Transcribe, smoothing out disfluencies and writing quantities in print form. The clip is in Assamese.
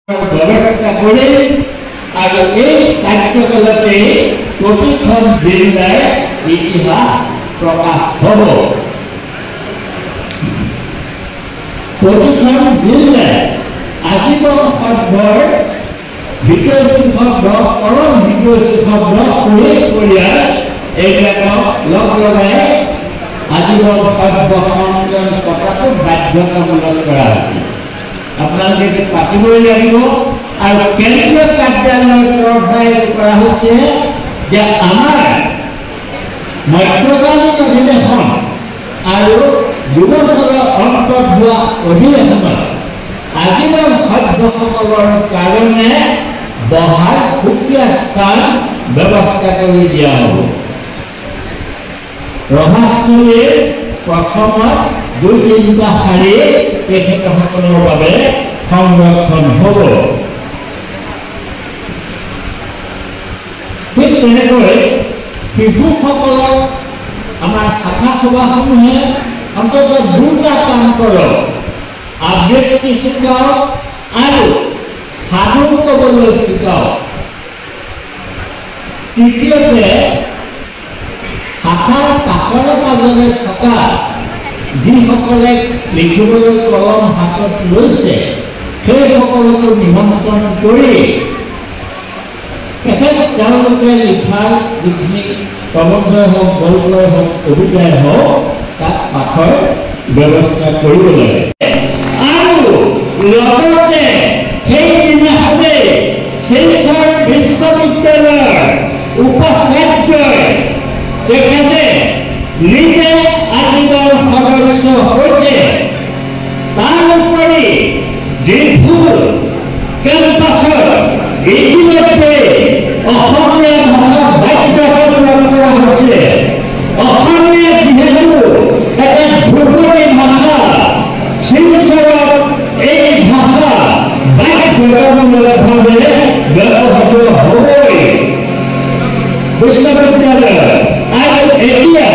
ব্যবস্থা কৰে আৰ এই কাৰ্যকলাপে প্ৰতিক্ষণ জিল্লায় ইতিহাস প্ৰকাশ হব। প্ৰতিক্ষণ জিল্লায় আজীবন শব্দৰ ভিতৰটো শব্দ পৰম ভিতৰটো শব্দ পৰিয়াল এইবিলাকক লগ লগাই আজীবন শব্দ সংযোজন কথাটো বাধ্যতামূলক কৰা হৈছে। আপোনালোকে পাতিবই লাগিব আৰু কেন্দ্ৰীয় কাৰ্যালয়ৰ তৰফাই কৰা হৈছে যে আমাৰ মধ্যকালীন অধিৱেশন আৰু দুবছৰৰ অন্তত হোৱা অধিৱেশনত আজীবন সভ্যসকলৰ কাৰণে বহাৰ সুকীয়া স্থান ব্যৱস্থা কৰি দিয়া হ'ব। ৰভাস্থলীৰ প্ৰথমত ২-৩টা শাৰী তেখেতসকলৰ বাবে সংৰক্ষণ হ'ব। ঠিক তেনেকৈ শিশুসকলক আমাৰ শাখা সভাসমূহে অন্তত ২টা কাম কৰক, আবৃত্তি শিকাওক আৰু সাধু ক'বলৈ শিকাওক। তৃতীয়তে শাখাৰ কাষৰে মাজৰে থকা যিসকলে লিখিবলৈ কলম হাতত লৈছে সেইসকলকো নিমন্ত্ৰণ কৰি তেওঁলোকে লিখাৰ যিখিনি প্ৰবন্ধই হওক, গল্পই হওক, কবিতাই হওক তাত পাঠৰ ব্যৱস্থা কৰিব লাগে। আৰু লগতে সেইদিনাখনে শিলচৰ বিশ্ববিদ্যালয়ৰ উপাচাৰ্যই তেখেতে নিজে আজীবন সদস্য হৈছে। তাৰ উপৰি ডিফুৰ কেম্পাছত ইতিমধ্যে অসমীয়া ভাষা বাধ্যতামূলক কৰা হৈছে। অসমীয়া যিহেতু এটা ধ্ৰুপদী ভাষা, শিলচৰত এই ভাষা বাধ্যতামূলকভাৱে ব্যৱহৃত হ'বই বিশ্ববিদ্যালয়। আৰু এতিয়া